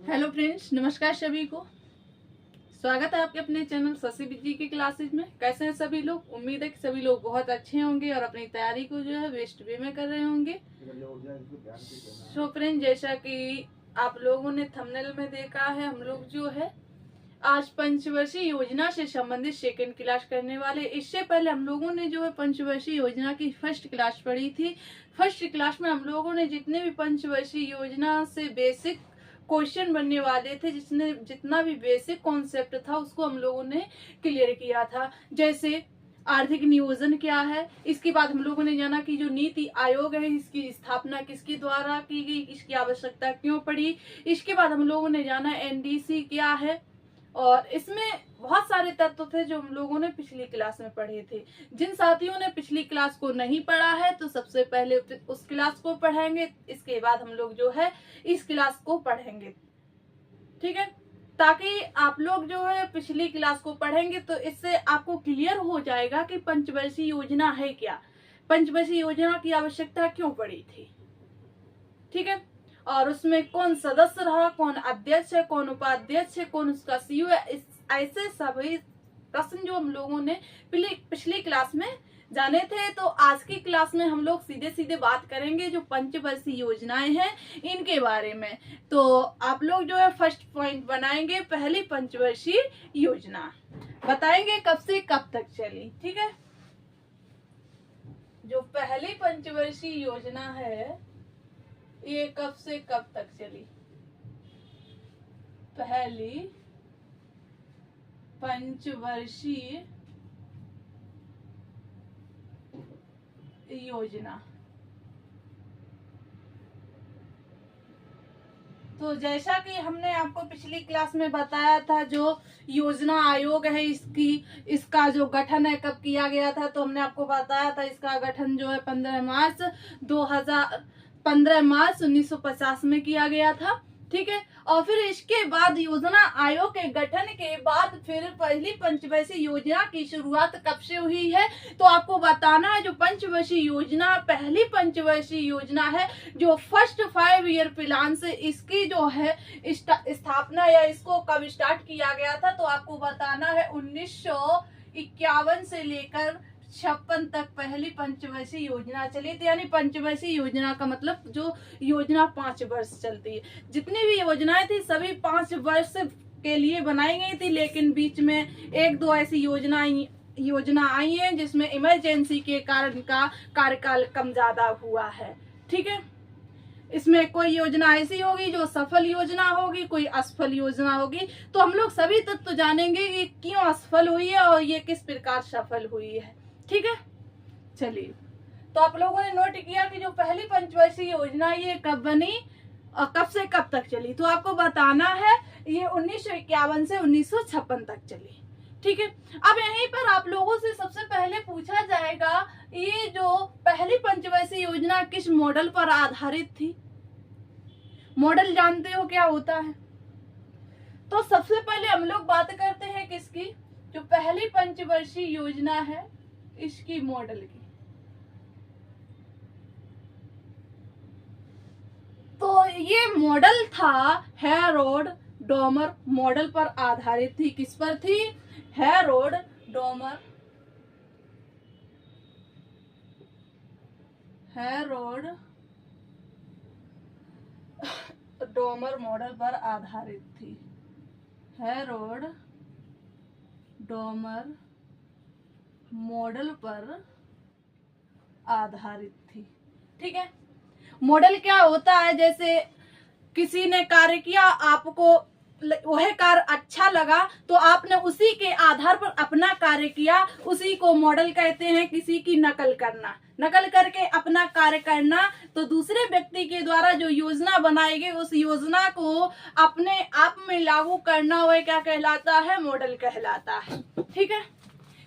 Hello friends, नमस्कार सभी को। स्वागत है आपके अपने चैनल शशि जी की क्लासेज में। कैसे हैं सभी लोग? उम्मीद है कि सभी लोग बहुत अच्छे होंगे और अपनी तैयारी को जो है बेस्ट वे में कर रहे होंगे। सो फ्रेंड, जैसा कि आप लोगों ने थंबनेल में देखा है, हम लोग जो है आज पंचवर्षीय योजना से संबंधित सेकेंड क्लास करने वाले। इससे पहले हम लोगों ने जो है पंचवर्षीय योजना की फर्स्ट क्लास पढ़ी थी। फर्स्ट क्लास में हम लोगों ने जितने भी पंचवर्षीय योजना से बेसिक क्वेश्चन बनने वाले थे, जितना भी बेसिक कॉन्सेप्ट था उसको हम लोगों ने क्लियर किया था। जैसे आर्थिक नियोजन क्या है, इसके बाद हम लोगों ने जाना कि जो नीति आयोग है इसकी स्थापना किसके द्वारा की गई, इसकी आवश्यकता क्यों पड़ी। इसके बाद हम लोगों ने जाना एनडीसी क्या है, और इसमें बहुत सारे तत्व थे जो हम लोगों ने पिछली क्लास में पढ़े थे। जिन साथियों ने पिछली क्लास को नहीं पढ़ा है तो सबसे पहले उस क्लास को पढ़ेंगे, इसके बाद हम लोग जो है इस क्लास को पढ़ेंगे, ठीक है। ताकि आप लोग जो है पिछली क्लास को पढ़ेंगे तो इससे आपको क्लियर हो जाएगा कि पंचवर्षीय योजना है क्या, पंचवर्षीय योजना की आवश्यकता क्यों पड़ी थी, ठीक है। और उसमें कौन सदस्य रहा, कौन अध्यक्ष है, कौन उपाध्यक्ष है, कौन उसका सीईओ है, ऐसे सभी प्रश्न जो हम लोगों ने पिछली क्लास में जाने थे। तो आज की क्लास में हम लोग सीधे सीधे बात करेंगे जो पंचवर्षीय योजनाएं हैं इनके बारे में। तो आप लोग जो है फर्स्ट पॉइंट बनाएंगे, पहली पंचवर्षीय योजना बताएंगे कब से कब तक चली, ठीक है। जो पहली पंचवर्षीय योजना है ये कब से कब तक चली? पहली पंचवर्षीय योजना। तो जैसा कि हमने आपको पिछली क्लास में बताया था, जो योजना आयोग है इसका जो गठन है कब किया गया था, तो हमने आपको बताया था इसका गठन जो है 15 मार्च 1950 में किया गया था, ठीक है। और फिर इसके बाद योजना आयोग के गठन के बाद फिर पहली पंचवर्षीय योजना की शुरुआत कब से हुई है, तो आपको बताना है जो पंचवर्षीय योजना पहली पंचवर्षीय योजना है जो फर्स्ट 5 ईयर प्लान से इसकी जो है स्थापना या इसको कब स्टार्ट किया गया था, तो आपको बताना है 1951 से लेकर 56 तक पहली पंचवर्षीय योजना चली थी। यानी पंचवर्षीय योजना का मतलब जो योजना 5 वर्ष चलती है। जितनी भी योजनाएं थी सभी 5 वर्ष के लिए बनाई गई थी, लेकिन बीच में एक दो ऐसी योजना आई है जिसमें इमरजेंसी के कारण का कार्यकाल कम ज्यादा हुआ है, ठीक है। इसमें कोई योजना ऐसी होगी जो सफल योजना होगी, कोई असफल योजना होगी। तो हम लोग सभी तत्व जानेंगे कि क्यों असफल हुई है और ये किस प्रकार सफल हुई है, ठीक है। चलिए, तो आप लोगों ने नोट किया कि जो पहली पंचवर्षीय योजना ये कब बनी और कब से कब तक चली, तो आपको बताना है ये 1951 से 1956 तक चली, ठीक है। अब यहीं पर आप लोगों से सबसे पहले पूछा जाएगा ये जो पहली पंचवर्षीय योजना किस मॉडल पर आधारित थी। मॉडल जानते हो क्या होता है? तो सबसे पहले हम लोग बात करते हैं किसकी, जो पहली पंचवर्षीय योजना है इसकी मॉडल की। तो ये मॉडल था हेरोल्ड डोमर मॉडल पर आधारित थी। किस पर थी? हेरोल्ड डोमर मॉडल पर आधारित थी। हेरोल्ड डोमर मॉडल पर आधारित थी, ठीक है। मॉडल क्या होता है? जैसे किसी ने कार्य किया, आपको वह कार्य अच्छा लगा तो आपने उसी के आधार पर अपना कार्य किया, उसी को मॉडल कहते हैं। किसी की नकल करना, नकल करके अपना कार्य करना, तो दूसरे व्यक्ति के द्वारा जो योजना बनाई गई उस योजना को अपने आप में लागू करना, वह क्या कहलाता है? मॉडल कहलाता है, ठीक है।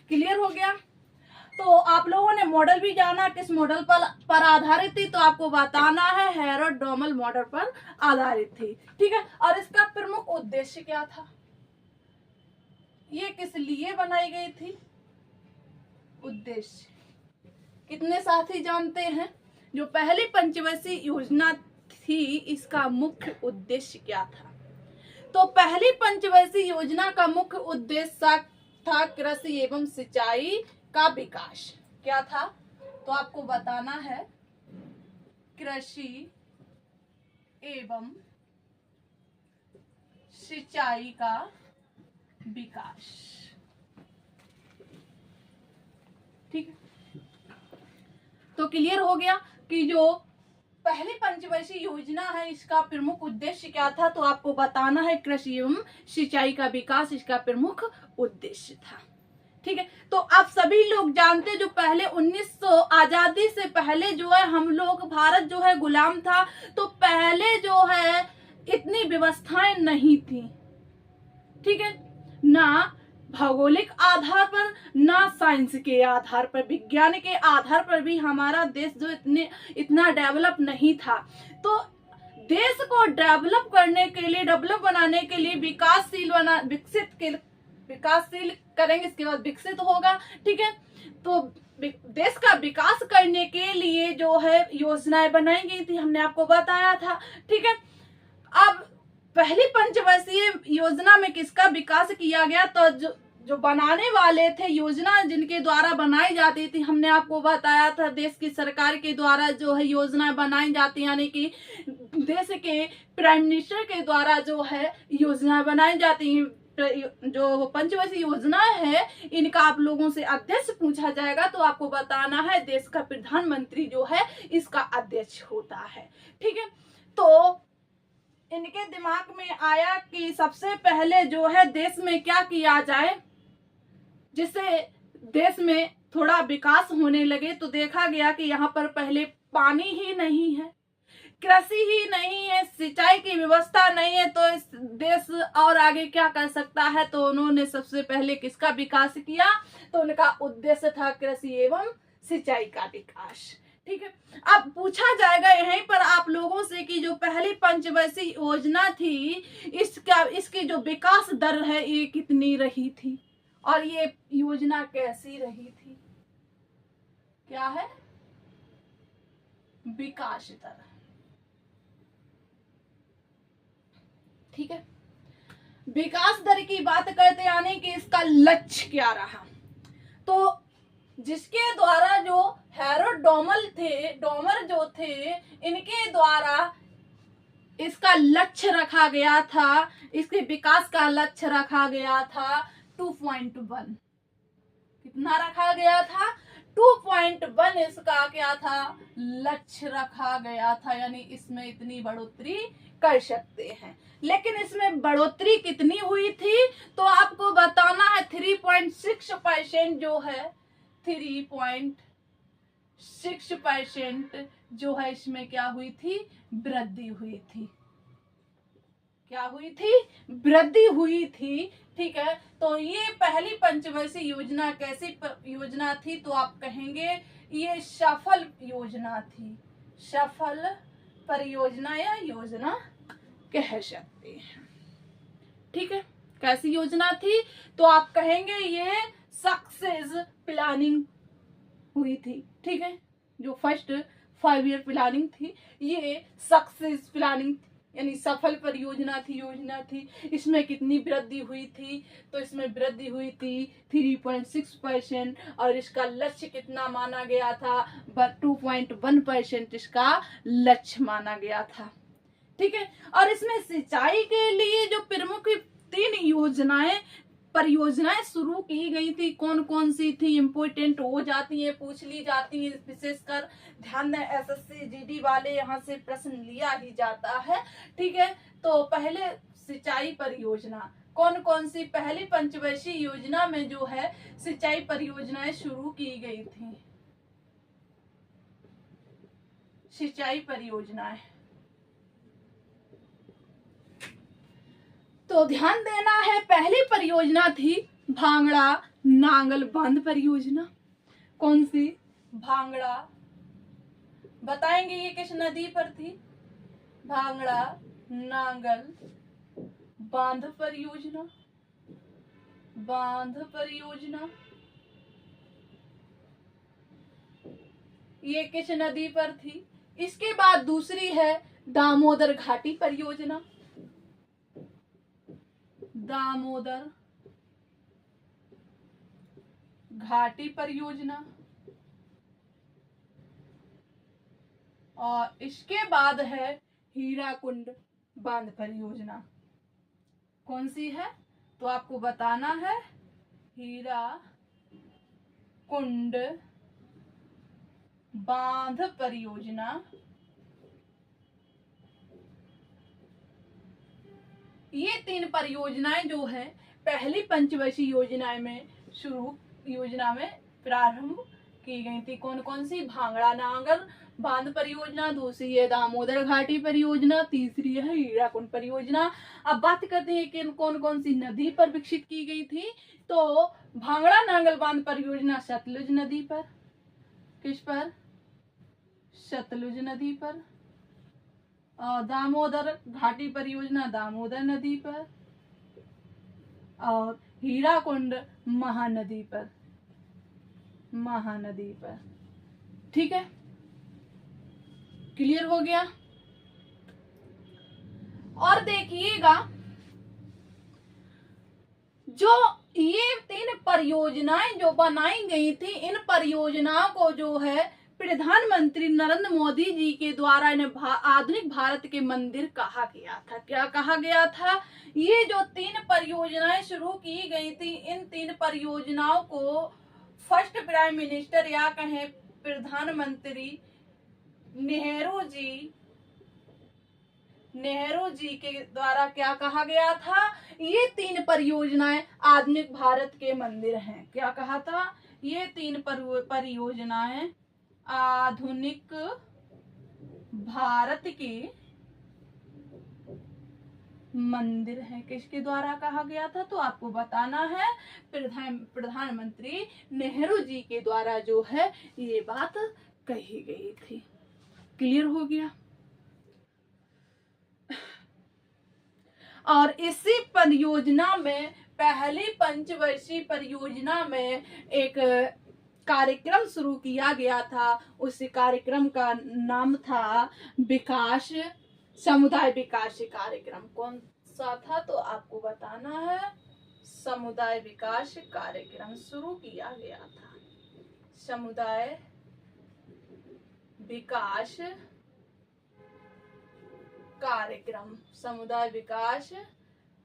क्लियर हो गया? तो आप लोगों ने मॉडल भी जाना किस मॉडल पर आधारित थी, तो आपको बताना है हेरोल्ड डोमर मॉडल पर आधारित थी, ठीक है। और इसका प्रमुख उद्देश्य क्या था, ये किस लिए बनाई गई थी? उद्देश्य कितने साथी जानते हैं? जो पहली पंचवर्षीय योजना थी इसका मुख्य उद्देश्य क्या था? तो पहली पंचवर्षीय योजना का मुख्य उद्देश्य था कृषि एवं सिंचाई का विकास। क्या था? तो आपको बताना है कृषि एवं सिंचाई का विकास। ठीक है, तो क्लियर हो गया कि जो पहली पंचवर्षीय योजना है इसका प्रमुख उद्देश्य क्या था। तो आपको बताना है कृषि एवं सिंचाई का विकास इसका प्रमुख उद्देश्य था। ठीक है, तो आप सभी लोग जानते हैं जो पहले 1900 आजादी से पहले जो है हम लोग भारत जो है गुलाम था, तो पहले जो है इतनी व्यवस्थाएं नहीं थी। ठीक है, ना भौगोलिक आधार पर, ना साइंस के आधार पर, विज्ञान के आधार पर भी हमारा देश जो इतना डेवलप नहीं था। तो देश को डेवलप करने के लिए, डेवलप बनाने के लिए विकासशील करेंगे, इसके बाद विकसित होगा। ठीक है, तो देश का विकास करने के लिए जो है योजनाएं बनाई गई थी, हमने आपको बताया था। ठीक है, अब पहली पंचवर्षीय योजना में किसका विकास किया गया? तो जो बनाने वाले थे योजना, जिनके द्वारा बनाई जाती थी, हमने आपको बताया था देश की सरकार के द्वारा जो है योजना बनाई जाती, यानी कि देश के प्राइम मिनिस्टर के द्वारा जो है योजना बनाई जाती है। जो पंचवर्षीय योजना है इनका आप लोगों से अध्यक्ष पूछा जाएगा, तो आपको बताना है देश का प्रधानमंत्री जो है इसका अध्यक्ष होता है। ठीक है, तो इनके दिमाग में आया कि सबसे पहले जो है देश में क्या किया जाए जिससे देश में थोड़ा विकास होने लगे। तो देखा गया कि यहाँ पर पहले पानी ही नहीं है, कृषि ही नहीं है, सिंचाई की व्यवस्था नहीं है, तो इस देश और आगे क्या कर सकता है। तो उन्होंने सबसे पहले किसका विकास किया? तो उनका उद्देश्य था कृषि एवं सिंचाई का विकास। ठीक है, अब पूछा जाएगा यहीं पर आप लोगों से कि जो पहली पंचवर्षीय योजना थी इसकी जो विकास दर है ये कितनी रही थी और ये योजना कैसी रही थी? क्या है? विकास दर। ठीक है, विकास दर की बात करते यानी कि इसका लक्ष्य क्या रहा। तो जिसके द्वारा जो हैरोल्ड डोमर जो थे इनके द्वारा इसका लक्ष्य रखा गया था, इसके विकास का लक्ष्य रखा गया था 2.1। कितना रखा गया था? 2.1 इसका क्या था? लक्ष्य रखा गया था, यानी इसमें इतनी बढ़ोतरी कर सकते हैं। लेकिन इसमें बढ़ोतरी कितनी हुई थी? तो आपको बताना है 3.6% जो है, 3.6% जो है इसमें क्या हुई थी? वृद्धि हुई थी। क्या हुई थी? वृद्धि हुई थी। ठीक है, तो ये पहली पंचवर्षीय योजना कैसी योजना थी? तो आप कहेंगे ये सफल योजना थी, सफल परियोजना या योजना कह सकते हैं। ठीक है, कैसी योजना थी? तो आप कहेंगे ये सक्सेस प्लानिंग हुई थी। ठीक है, जो फर्स्ट 5 ईयर प्लानिंग थी ये सक्सेस प्लानिंग यानी सफल परियोजना योजना थी। इसमें कितनी वृद्धि हुई थी? तो इसमें वृद्धि हुई थी 3.6% और इसका लक्ष्य कितना माना गया था? 2.1% इसका लक्ष्य माना गया था। ठीक है, और इसमें सिंचाई के लिए जो प्रमुख 3 परियोजनाएं शुरू की गई थी, कौन कौन सी थी? इंपोर्टेंट हो जाती है, पूछ ली जाती है, विशेषकर ध्यान दें एसएससी जीडी वाले यहाँ से प्रश्न लिया ही जाता है। ठीक है, तो पहले सिंचाई परियोजना कौन कौन सी पहली पंचवर्षीय योजना में जो है सिंचाई परियोजनाएं शुरू की गई थी? सिंचाई परियोजनाएं, तो ध्यान देना है पहली परियोजना थी भांगड़ा नांगल बांध परियोजना। कौन सी? भांगड़ा। बताएंगे ये किस नदी पर थी? भांगड़ा नांगल बांध परियोजना। बांध परियोजना ये किस नदी पर थी? इसके बाद दूसरी है दामोदर घाटी परियोजना। दामोदर घाटी परियोजना, और इसके बाद है हीराकुंड बांध परियोजना। कौन सी है? तो आपको बताना है हीराकुंड बांध परियोजना। ये 3 परियोजनाएं जो है पहली पंचवर्षीय योजना में प्रारंभ की गई थी। कौन कौन सी? भांगड़ा नांगल बांध परियोजना, दूसरी है दामोदर घाटी परियोजना, तीसरी है हीराकुंड परियोजना। अब बात करते हैं कि कौन कौन सी नदी पर विकसित की गई थी। तो भांगड़ा नांगल बांध परियोजना सतलुज नदी पर। किस पर? सतलुज नदी पर। और दामोदर घाटी परियोजना दामोदर नदी पर। और हीराकुंड महानदी पर। ठीक है, क्लियर हो गया। और देखिएगा, जो ये 3 परियोजनाएं जो बनाई गई थी, इन परियोजनाओं को जो है प्रधानमंत्री नरेंद्र मोदी जी के द्वारा इन्हें आधुनिक भारत के मंदिर कहा गया था। क्या कहा गया था? ये जो 3 परियोजनाएं शुरू की गई थी, इन 3 परियोजनाओं को फर्स्ट प्राइम मिनिस्टर या कहें प्रधानमंत्री नेहरू जी के द्वारा क्या कहा गया था? ये 3 परियोजनाएं आधुनिक भारत के मंदिर हैं। क्या कहा था? ये 3 परियोजनाएं आधुनिक भारत के मंदिर है। किसके द्वारा कहा गया था? तो आपको बताना है प्रधानमंत्री नेहरू जी के द्वारा जो है ये बात कही गई थी। क्लियर हो गया। और इसी परियोजना में पहली पंचवर्षीय परियोजना में एक कार्यक्रम शुरू किया गया था। उस कार्यक्रम का नाम था समुदाय विकास कार्यक्रम। कौन सा था? तो आपको बताना है समुदाय विकास कार्यक्रम शुरू किया गया था। समुदाय विकास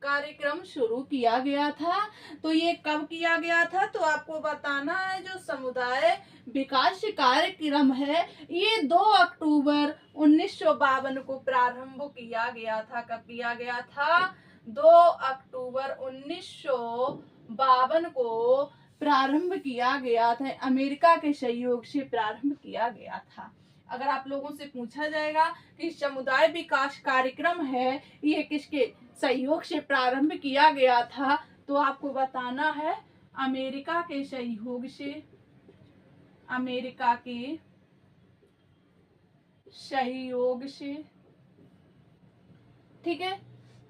कार्यक्रम शुरू किया गया था। तो ये कब किया गया था? तो आपको बताना है जो समुदाय विकास कार्यक्रम है ये 2 अक्टूबर 1952 को प्रारंभ किया गया था। कब किया गया था? 2 अक्टूबर 1952 को प्रारंभ किया गया था। अमेरिका के सहयोग से प्रारंभ किया गया था। अगर आप लोगों से पूछा जाएगा कि समुदाय विकास कार्यक्रम है ये किसके सहयोग से प्रारंभ किया गया था, तो आपको बताना है अमेरिका के सहयोग से ठीक है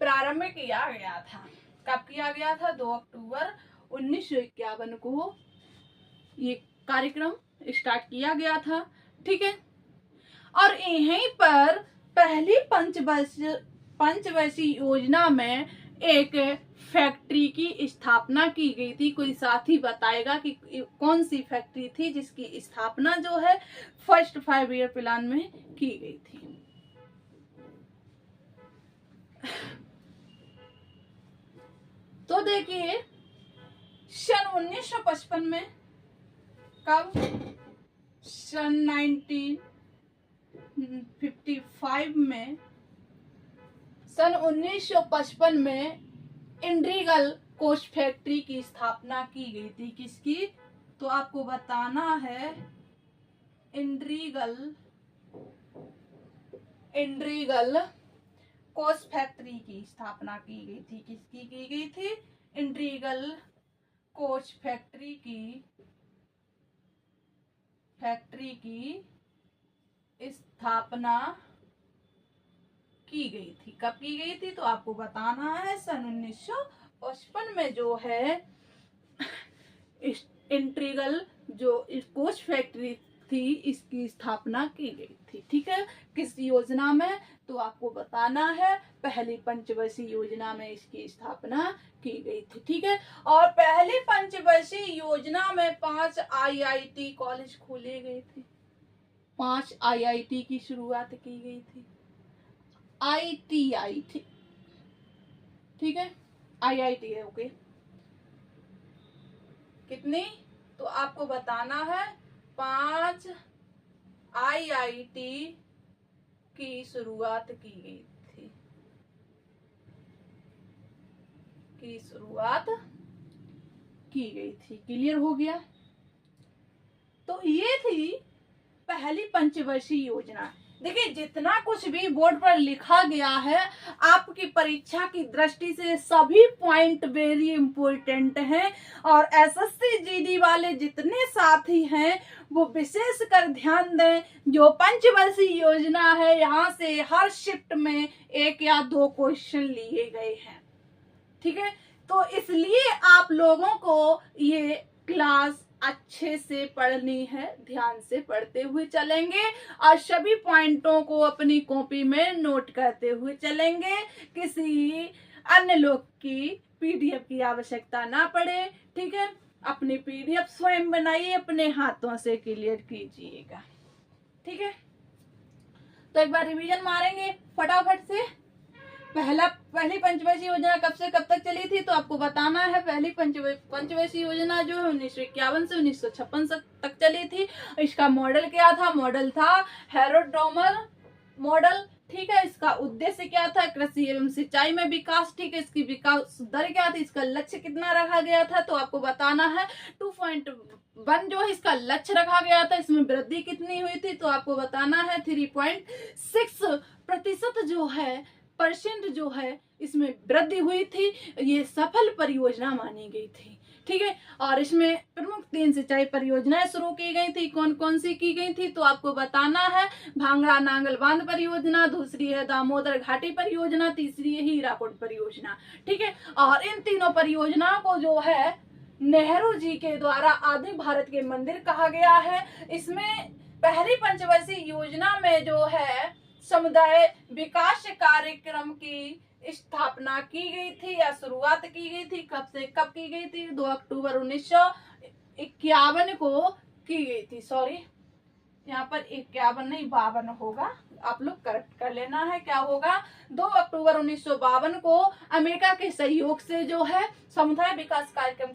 प्रारंभ किया गया था। कब किया गया था? 2 अक्टूबर 1951 को ये कार्यक्रम स्टार्ट किया गया था। ठीक है, और यहीं पर पहली पंचवर्षीय योजना में एक फैक्ट्री की स्थापना की गई थी। कोई साथी बताएगा कि कौन सी फैक्ट्री थी जिसकी स्थापना जो है फर्स्ट 5 ईयर प्लान में की गई थी। तो देखिए सन 1955 में, कब? सन 1955 में, सन 1955 में इंड्रीगल कोच फैक्ट्री की स्थापना की गई थी। किसकी? तो आपको बताना है इंड्रीगल कोच फैक्ट्री की स्थापना की गई थी। किसकी की गई थी? इंड्रीगल कोच फैक्ट्री की स्थापना की गई थी। कब की गई थी? तो आपको बताना है सन 1955 में जो है इंट्रीगल जो कोच फैक्ट्री थी इसकी स्थापना की गई थी। ठीक है, किस योजना में, तो आपको बताना है पहली पंचवर्षीय योजना में इसकी स्थापना की गई थी। ठीक है, और पहली पंचवर्षीय योजना में 5 IIT कॉलेज खोले गए थे। 5 IIT की शुरुआत की गई थी। ITI थी, ठीक है, IIT है, ओके। कितनी, तो आपको बताना है 5 IIT की शुरुआत की गई थी, क्लियर हो गया। तो ये थी पहली पंचवर्षीय योजना। देखिए, जितना कुछ भी बोर्ड पर लिखा गया है आपकी परीक्षा की दृष्टि से सभी पॉइंट वेरी इंपॉर्टेंट हैं, और SSC GD वाले जितने साथी हैं वो विशेष कर ध्यान दें। जो पंचवर्षीय योजना है यहाँ से हर शिफ्ट में 1 या 2 क्वेश्चन लिए गए हैं। ठीक है, तो इसलिए आप लोगों को ये क्लास अच्छे से पढ़नी है, ध्यान से पढ़ते हुए चलेंगे और सभी पॉइंटों को अपनी कॉपी में नोट करते हुए चलेंगे। किसी अन्य लोग की PDF की आवश्यकता ना पड़े। ठीक है, अपनी PDF स्वयं बनाइए, अपने हाथों से क्लियर कीजिएगा। ठीक है, तो एक बार रिवीजन मारेंगे फटाफट से। पहली पंचवर्षीय योजना कब से कब तक चली थी, तो आपको बताना है पहली पंचवर्षीय योजना जो है 1951 से 1956 तक चली थी। इसका मॉडल क्या था, मॉडल था हेरोडोमर मॉडल। ठीक है, इसका उद्देश्य क्या था, कृषि एवं सिंचाई में विकास। ठीक है, इसकी विकास दर क्या थी, इसका लक्ष्य कितना रखा गया था, तो आपको बताना है 2.1 जो है इसका लक्ष्य रखा गया था। इसमें वृद्धि कितनी हुई थी, तो आपको बताना है 3.6% जो है परसेंट जो है इसमें वृद्धि हुई थी। ये सफल परियोजना मानी गई थी। ठीक है, और इसमें प्रमुख 3 सिंचाई परियोजनाएं शुरू की गई थी। कौन कौन सी की गई थी, तो आपको बताना है भांगड़ा नांगल बांध परियोजना, दूसरी है दामोदर घाटी परियोजना, तीसरी है हीराकुंड परियोजना। ठीक है, और इन तीनों परियोजनाओं को जो है नेहरू जी के द्वारा आधे भारत के मंदिर कहा गया है। इसमें पहली पंचवर्षीय योजना में जो है समुदाय विकास कार्यक्रम की स्थापना की गई थी या शुरुआत की गई थी। कब से कब की गई थी, 2 अक्टूबर 1951 को की गई थी। सॉरी, यहाँ पर 51 नहीं 52 होगा, आप लोग करेक्ट कर लेना है। क्या होगा, 2 अक्टूबर 1952 को अमेरिका के सहयोग से जो है समुदाय विकास कार्यक्रम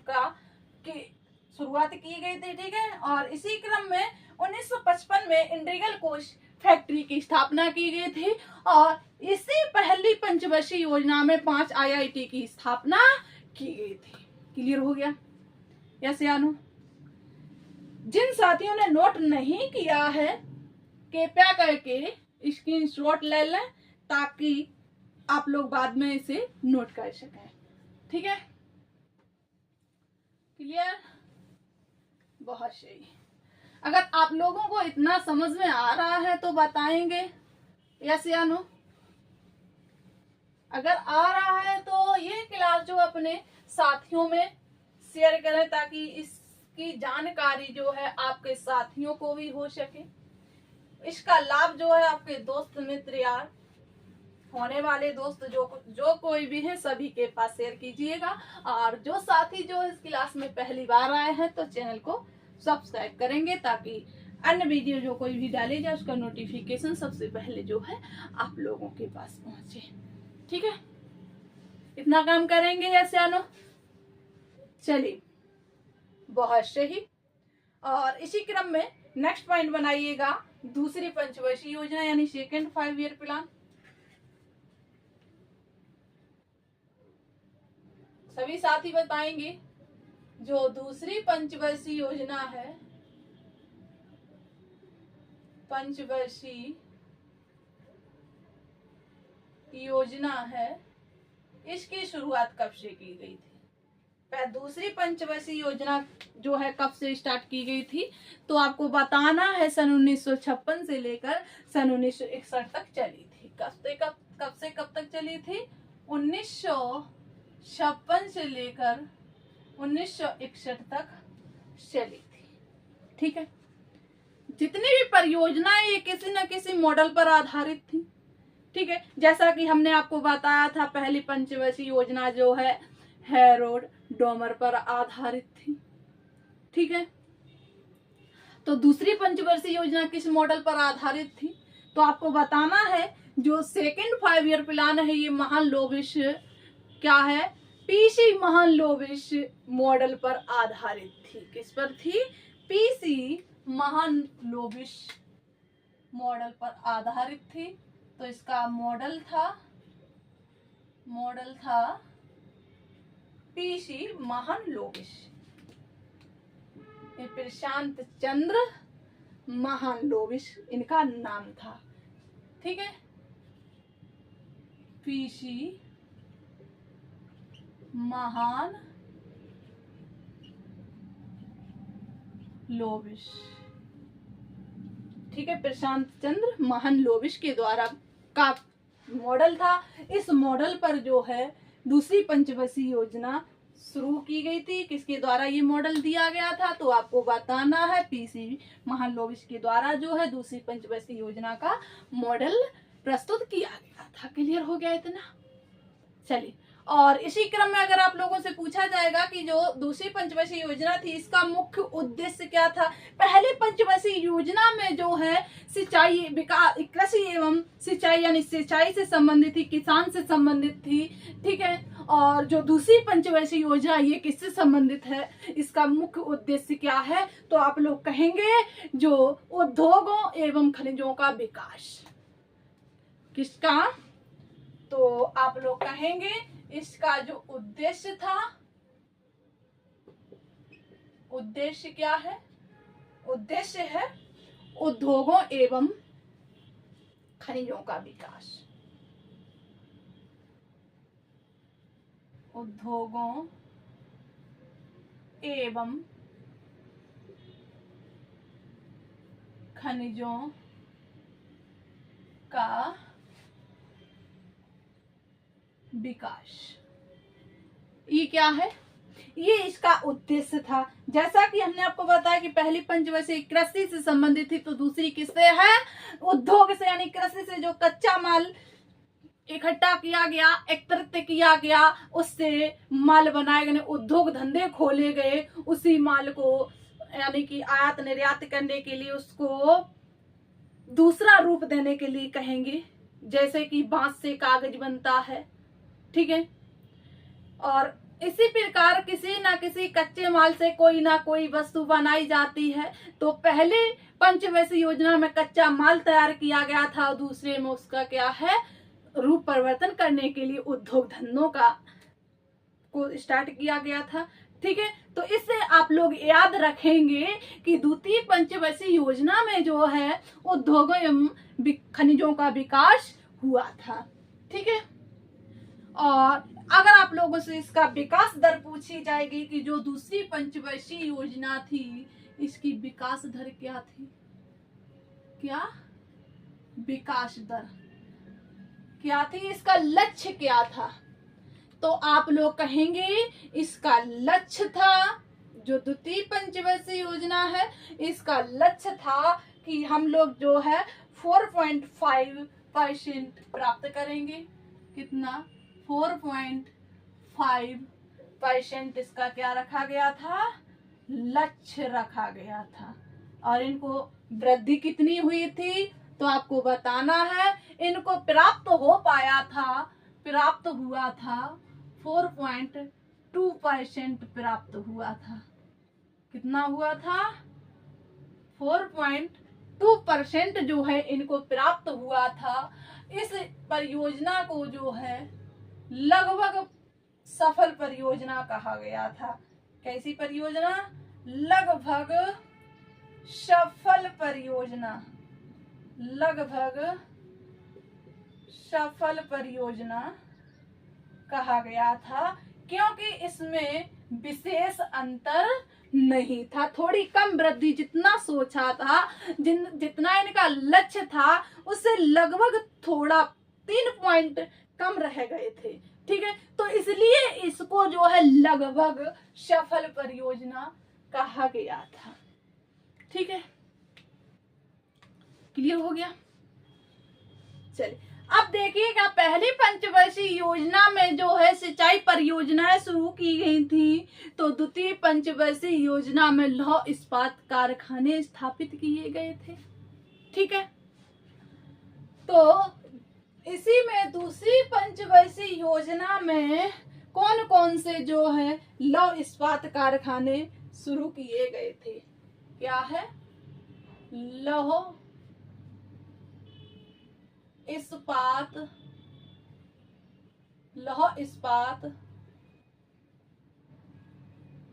की शुरुआत की गई थी। ठीक है, और इसी क्रम में 1955 में इंडिगल कोष फैक्ट्री की स्थापना की गई थी, और इसी पहली पंचवर्षीय योजना में 5 IIT की स्थापना की गई थी। क्लियर हो गया, यस या नो? जिन साथियों ने नोट नहीं किया है कृपया करके स्क्रीनशॉट ले लें ताकि आप लोग बाद में इसे नोट कर सकें। ठीक है, क्लियर, बहुत सही। अगर आप लोगों को इतना समझ में आ रहा है तो बताएंगे यस या नो। अगर आ रहा है तो ये क्लास जो अपने साथियों में शेयर करें ताकि इसकी जानकारी जो है आपके साथियों को भी हो सके। इसका लाभ जो है आपके दोस्त मित्र या होने वाले दोस्त जो कोई भी है सभी के पास शेयर कीजिएगा। और जो साथी जो इस क्लास में पहली बार आए हैं तो चैनल को सब्सक्राइब करेंगे ताकि अन्य वीडियो जो कोई भी डाले जाए उसका नोटिफिकेशन सबसे पहले जो है आप लोगों के पास पहुंचे। ठीक है, इतना काम करेंगे ऐसे आनो, चलिए बहुत सही। और इसी क्रम में नेक्स्ट पॉइंट बनाइएगा दूसरी पंचवर्षीय योजना यानी सेकेंड 5 ईयर प्लान। सभी साथी बताएंगे जो दूसरी पंचवर्षीय योजना है, पंचवर्षीय योजना है, इसकी शुरुआत कब से की गई थी। दूसरी पंचवर्षीय योजना जो है कब से स्टार्ट की गई थी, तो आपको बताना है सन 1956 से लेकर सन 1961 तक चली थी। कब से कब तक चली थी, 1956 से लेकर 1961 तक चली थी। ठीक है, जितनी भी परियोजनाएं ये किसी न किसी मॉडल पर आधारित थी। ठीक है, जैसा कि हमने आपको बताया था पहली पंचवर्षीय योजना जो है हेरोड डोमर पर आधारित थी। ठीक है, तो दूसरी पंचवर्षीय योजना किस मॉडल पर आधारित थी? तो आपको बताना है जो सेकेंड 5 ईयर प्लान है ये महालनोबिस क्या है, पीसी महालनोबिस मॉडल पर आधारित थी। किस पर थी? पीसी महालनोबिस मॉडल पर आधारित थी। तो इसका मॉडल था पीसी महालनोबिस, प्रशांत चंद्र महालनोबिस इनका नाम था। ठीक है, पीसी महालनोबिस। ठीक है, प्रशांत चंद्र महालनोबिस के द्वारा का मॉडल था। इस मॉडल पर जो है दूसरी पंचवर्षीय योजना शुरू की गई थी। किसके द्वारा ये मॉडल दिया गया था? तो आपको बताना है पीसी महालनोबिस के द्वारा जो है दूसरी पंचवर्षीय योजना का मॉडल प्रस्तुत किया गया था। क्लियर हो गया इतना? चलिए, और इसी क्रम में अगर आप लोगों से पूछा जाएगा कि जो दूसरी पंचवर्षीय योजना थी इसका मुख्य उद्देश्य क्या था? पहले पंचवर्षीय योजना में जो है सिंचाई विकास, कृषि एवं सिंचाई यानी सिंचाई से संबंधित थी, किसान से संबंधित थी। ठीक है, और जो दूसरी पंचवर्षीय योजना ये किससे संबंधित है, इसका मुख्य उद्देश्य क्या है? तो आप लोग कहेंगे जो उद्योगों एवं खनिजों का विकास। किसका? तो आप लोग कहेंगे इसका जो उद्देश्य था, उद्देश्य क्या है? उद्देश्य है उद्योगों एवं खनिजों का विकास। उद्योगों एवं खनिजों का विकास। ये क्या है? ये इसका उद्देश्य था। जैसा कि हमने आपको बताया कि पहली पंचवर्षीय कृषि से संबंधित थी, तो दूसरी किससे है? उद्योग से, यानी कृषि से जो कच्चा माल इकट्ठा किया गया, एकत्रित किया गया, उससे माल बनाए गए, उद्योग धंधे खोले गए, उसी माल को यानी कि आयात निर्यात करने के लिए उसको दूसरा रूप देने के लिए कहेंगे। जैसे कि बांस से कागज बनता है। ठीक है, और इसी प्रकार किसी ना किसी कच्चे माल से कोई ना कोई वस्तु बनाई जाती है। तो पहले पंचवर्षीय योजना में कच्चा माल तैयार किया गया था, और दूसरे में उसका क्या है, रूप परिवर्तन करने के लिए उद्योग धंधों को स्टार्ट किया गया था। ठीक है, तो इससे आप लोग याद रखेंगे कि द्वितीय पंचवर्षीय योजना में जो है उद्योगों एवं खनिजों का विकास हुआ था। ठीक है, और अगर आप लोगों से इसका विकास दर पूछी जाएगी कि जो दूसरी पंचवर्षीय योजना थी इसकी विकास दर क्या थी? क्या विकास दर क्या थी? इसका लक्ष्य क्या था? तो आप लोग कहेंगे इसका लक्ष्य था, जो द्वितीय पंचवर्षीय योजना है इसका लक्ष्य था कि हम लोग जो है 4.5% प्राप्त करेंगे। कितना? 4.5% इसका क्या रखा गया था? लक्ष्य रखा गया था। और इनको वृद्धि कितनी हुई थी? तो आपको बताना है इनको प्राप्त हो पाया था, प्राप्त हुआ था 4.2% प्राप्त हुआ था। कितना हुआ था? 4.2% जो है इनको प्राप्त हुआ था। इस परियोजना को जो है लगभग सफल परियोजना कहा गया था। कैसी परियोजना? लगभग सफल परियोजना। लगभग सफल परियोजना कहा गया था, क्योंकि इसमें विशेष अंतर नहीं था। थोड़ी कम वृद्धि, जितना सोचा था, जितना इनका लक्ष्य था उससे लगभग थोड़ा 3 पॉइंट कम रह गए थे। ठीक है, तो इसलिए इसको जो है लगभग सफल परियोजना कहा गया था। ठीक है, क्लियर हो गया। चलिए अब देखिएगा, पहली पंचवर्षीय योजना में जो है सिंचाई परियोजनाएं शुरू की गई थी, तो द्वितीय पंचवर्षीय योजना में लौह इस्पात कारखाने स्थापित किए गए थे। ठीक है, तो इसी में दूसरी पंचवर्षीय योजना में कौन कौन से जो है लौह इस्पात कारखाने शुरू किए गए थे? क्या है? लौह इस्पात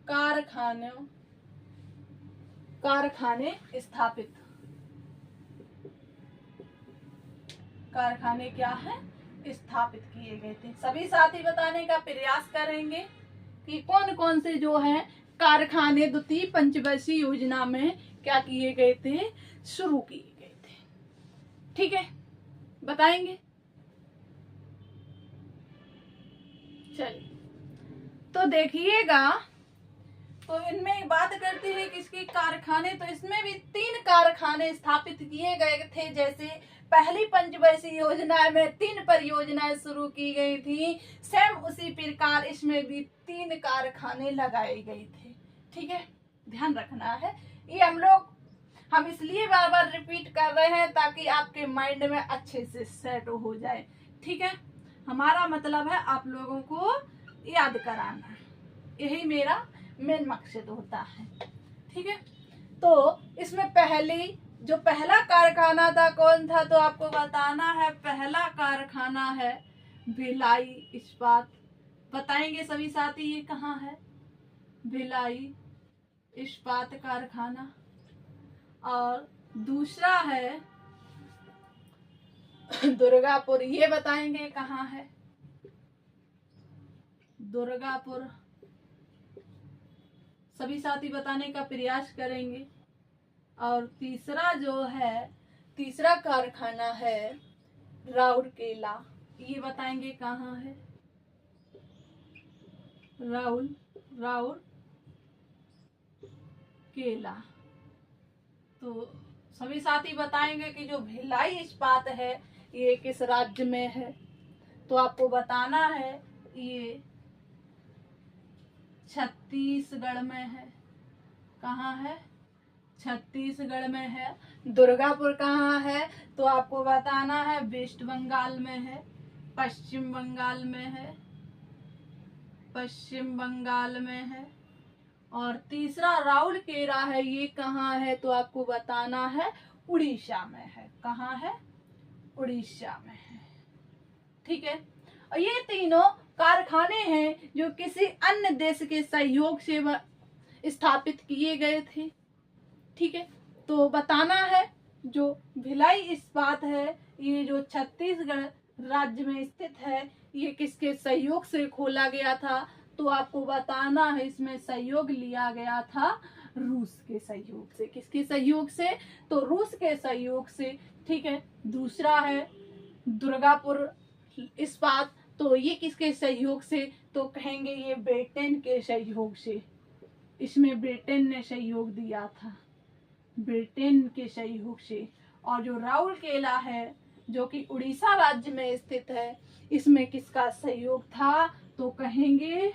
कारखाने स्थापित, कारखाने क्या है? स्थापित किए गए थे। सभी साथी बताने का प्रयास करेंगे कि कौन कौन से जो है कारखाने द्वितीय पंचवर्षीय योजना में क्या किए गए थे, शुरू किए गए थे। ठीक है, बताएंगे। चलिए तो देखिएगा, तो इनमें बात करते हैं किसके कारखाने, तो इसमें भी 3 कारखाने स्थापित किए गए थे। जैसे पहली पंचवर्षीय योजना में 3 परियोजनाएं शुरू की गई थी, सेम उसी प्रकार इसमें भी 3 कारखाने लगाए गए थे। ठीक है, ध्यान रखना है। ये हम इसलिए बार बार रिपीट कर रहे हैं ताकि आपके माइंड में अच्छे से सेट हो जाए। ठीक है, हमारा मतलब है आप लोगों को याद कराना, यही मेरा मेन मकसद होता है। ठीक है, तो इसमें पहला कारखाना था कौन था, तो आपको बताना है। पहला कारखाना है भिलाई इस्पात। बताएंगे सभी साथी, ये कहाँ है? भिलाई इस्पात कारखाना। और दूसरा है दुर्गापुर। ये बताएंगे कहाँ है? दुर्गापुर। सभी साथी बताने का प्रयास करेंगे। और तीसरा कारखाना है राउरकेला। ये बताएंगे कहाँ है? राउरकेला। तो सभी साथी बताएंगे कि जो भिलाई इस्पात है ये किस राज्य में है, तो आपको बताना है ये छत्तीसगढ़ में है। कहाँ है? छत्तीसगढ़ में है। दुर्गापुर कहाँ है, तो आपको बताना है वेस्ट बंगाल में है, पश्चिम बंगाल में है। और तीसरा राउरकेला है, ये कहाँ है, तो आपको बताना है उड़ीसा में है। कहाँ है? उड़ीसा में है। ठीक है, और ये तीनों कारखाने हैं जो किसी अन्य देश के सहयोग से स्थापित किए गए थे। ठीक है, तो बताना है जो भिलाई इस्पात है ये जो छत्तीसगढ़ राज्य में स्थित है, ये किसके सहयोग से खोला गया था, तो आपको बताना है इसमें सहयोग लिया गया था रूस के सहयोग से। किसके सहयोग से? तो रूस के सहयोग से। ठीक है, दूसरा है दुर्गापुर इस्पात, तो ये किसके सहयोग से, तो कहेंगे ये ब्रिटेन के सहयोग से। इसमें ब्रिटेन ने सहयोग दिया था, ब्रिटेन के सहयोग से। और जो राउरकेला है जो कि उड़ीसा राज्य में स्थित है, इसमें किसका सहयोग था, तो कहेंगे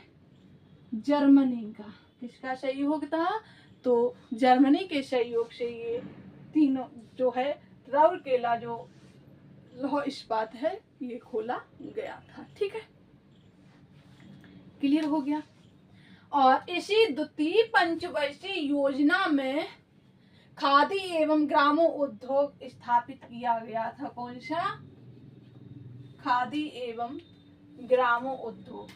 जर्मनी का। किसका सहयोग था, तो जर्मनी के सहयोग से ये तीनों जो है राउरकेला जो लौह इस्पात है ये खोला गया था। ठीक है, क्लियर हो गया। और इसी द्वितीय पंचवर्षीय योजना में खादी एवं ग्रामों उद्योग स्थापित किया गया था। कौन सा? खादी एवं ग्रामों उद्योग।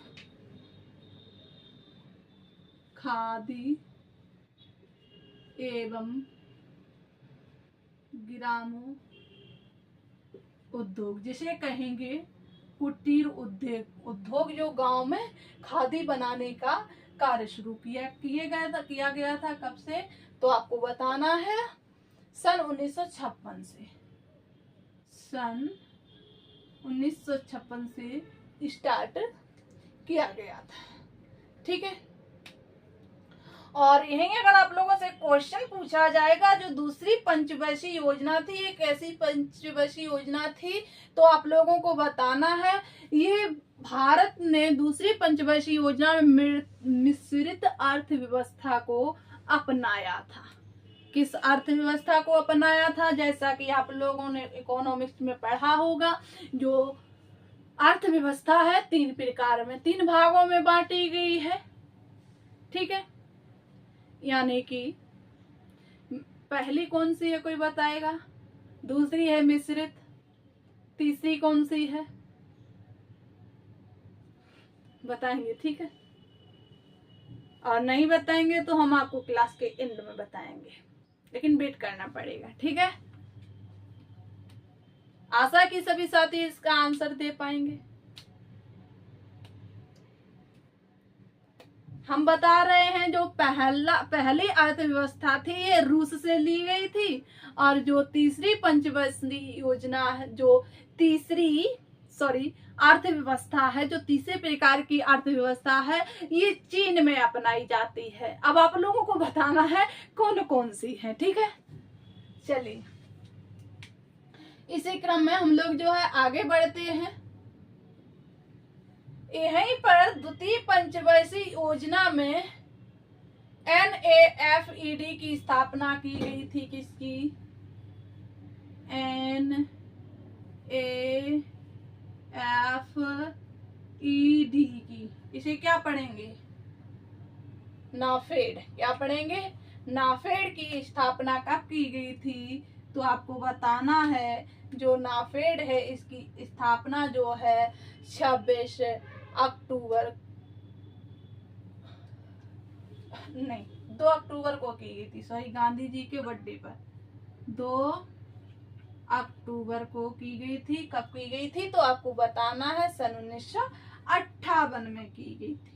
खादी एवं ग्रामों उद्योग, जिसे कहेंगे कुटीर उद्योग जो गांव में खादी बनाने का कार्य शुरू किया गया था। कब से? तो आपको बताना है सन 1956 से। सन 1956 से स्टार्ट किया गया था। ठीक है, और यहीं अगर आप लोगों से क्वेश्चन पूछा जाएगा, जो दूसरी पंचवर्षीय योजना थी एक ऐसी पंचवर्षीय योजना थी, तो आप लोगों को बताना है ये भारत ने दूसरी पंचवर्षीय योजना में मिश्रित अर्थव्यवस्था को अपनाया था। किस अर्थव्यवस्था को अपनाया था? जैसा कि आप लोगों ने इकोनॉमिक्स में पढ़ा होगा, जो अर्थव्यवस्था है 3 प्रकार में, 3 भागों में बांटी गई है। ठीक है, यानी कि पहली कौन सी है कोई बताएगा? दूसरी है मिश्रित, तीसरी कौन सी है बताएंगे? ठीक है, और नहीं बताएंगे तो हम आपको क्लास के एंड में बताएंगे, लेकिन वेट करना पड़ेगा। ठीक है, आशा कि सभी साथी इसका आंसर दे पाएंगे। हम बता रहे हैं जो पहली अर्थव्यवस्था थी ये रूस से ली गई थी, और जो तीसरी पंचवर्षीय योजना है, जो तीसरी अर्थव्यवस्था है, जो तीसरे प्रकार की अर्थव्यवस्था है, ये चीन में अपनाई जाती है। अब आप लोगों को बताना है कौन कौन सी है। ठीक है, चलिए इसी क्रम में हम लोग जो है आगे बढ़ते हैं। यहीं पर द्वितीय पंचवर्षीय योजना में NAFED की स्थापना की गई थी। किसकी? NAFED की। इसे क्या पढ़ेंगे? नाफेड। क्या पढ़ेंगे? नाफेड की स्थापना कब की गई थी? तो आपको बताना है जो नाफेड है इसकी स्थापना जो है 26 अक्टूबर 2 अक्टूबर को की गई थी। सॉरी, गांधी जी के बर्थडे पर 2 अक्टूबर को की गई थी। कब की गई थी? तो आपको बताना है सन 1958 में की गई थी।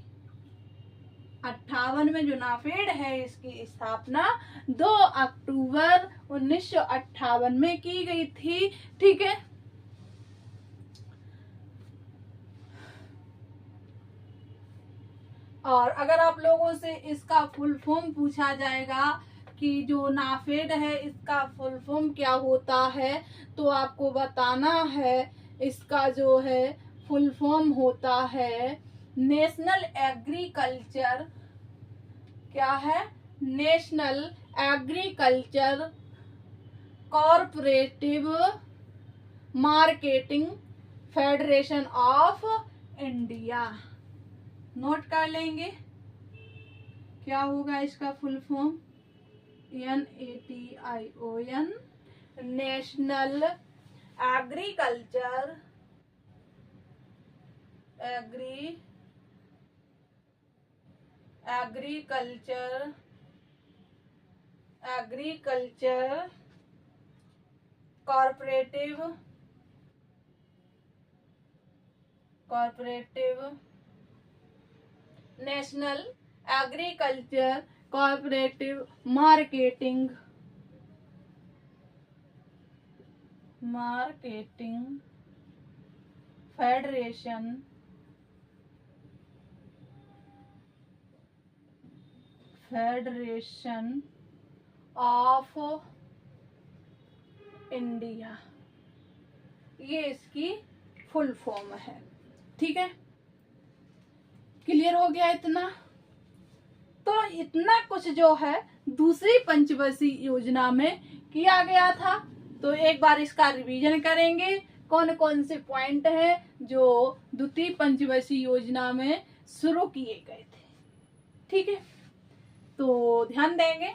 58 में जो नाफेड है इसकी स्थापना 2 अक्टूबर 1958 में की गई थी। ठीक है, और अगर आप लोगों से इसका फुल फॉर्म पूछा जाएगा कि जो नाफेड है इसका फुल फॉर्म क्या होता है, तो आपको बताना है इसका जो है फुल फॉर्म होता है नेशनल एग्रीकल्चर। क्या है? National agriculture corporative marketing federation of India. Note कर लेंगे क्या होगा इसका full form? NATION, national agriculture corporative national agriculture corporative marketing federation of India, ये इसकी फुल फॉर्म है। ठीक है, क्लियर हो गया इतना? तो इतना कुछ जो है दूसरी पंचवर्षीय योजना में किया गया था। तो एक बार इसका रिवीजन करेंगे, कौन कौन से पॉइंट है जो द्वितीय पंचवर्षीय योजना में शुरू किए गए थे। ठीक है, तो ध्यान देंगे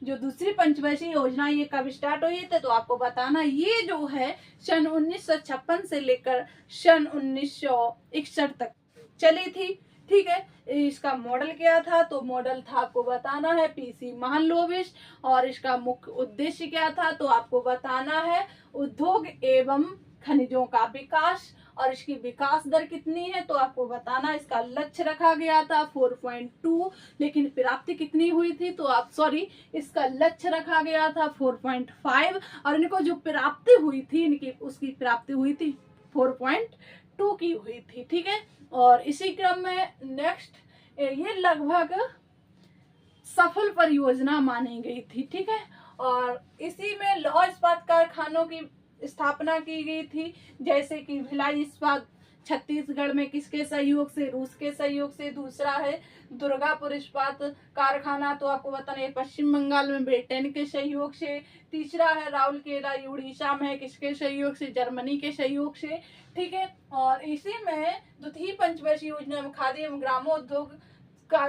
जो दूसरी पंचवर्षीय योजना ये कब स्टार्ट हुई थी, तो आपको बताना ये जो है सन 1956 से लेकर सन 1961 तक चली थी। ठीक है, इसका मॉडल क्या था? तो मॉडल था आपको बताना है PC महालनोबिस, और इसका मुख्य उद्देश्य क्या था? तो आपको बताना है उद्योग एवं खनिजों का विकास, और इसकी विकास दर कितनी है? तो आपको बताना इसका लक्ष्य रखा गया था 4.2, लेकिन प्राप्ति कितनी हुई थी? तो इसका लक्ष्य रखा गया था 4.5, और इनको जो प्राप्ति हुई थी इनकी उसकी प्राप्ति हुई थी 4.2 की हुई थी। ठीक है, और इसी क्रम में नेक्स्ट ये लगभग सफल परियोजना मानी गई थी। ठीक है, और इसी में लौह इस्पात कारखानों की स्थापना की गई थी, जैसे कि भिलाई इस्पात छत्तीसगढ़ में किसके सहयोग से, रूस के सहयोग से। दूसरा है दुर्गापुर इस्पात कारखाना, तो आपको बताना है पश्चिम बंगाल में ब्रिटेन के सहयोग से। तीसरा है राउरकेला उड़ीसा में, किसके सहयोग से, जर्मनी के सहयोग से। ठीक है, और इसी में द्वितीय पंचवर्षीय योजना में खादी एवं ग्रामोद्योग का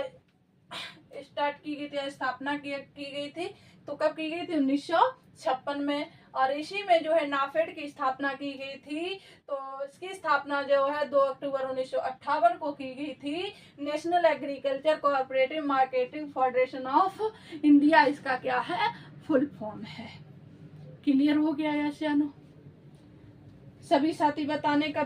स्टार्ट की गई थी, स्थापना की गई थी। तो कब की गई थी, 1956 में। और इसी में जो है नाफेड की स्थापना की गई थी। तो इसकी स्थापना जो है 2 अक्टूबर 1958 को की गई थी। National agriculture cooperative marketing federation of India इसका क्या है, फुल फॉर्म है। क्लियर हो गया या सभी साथी बताने का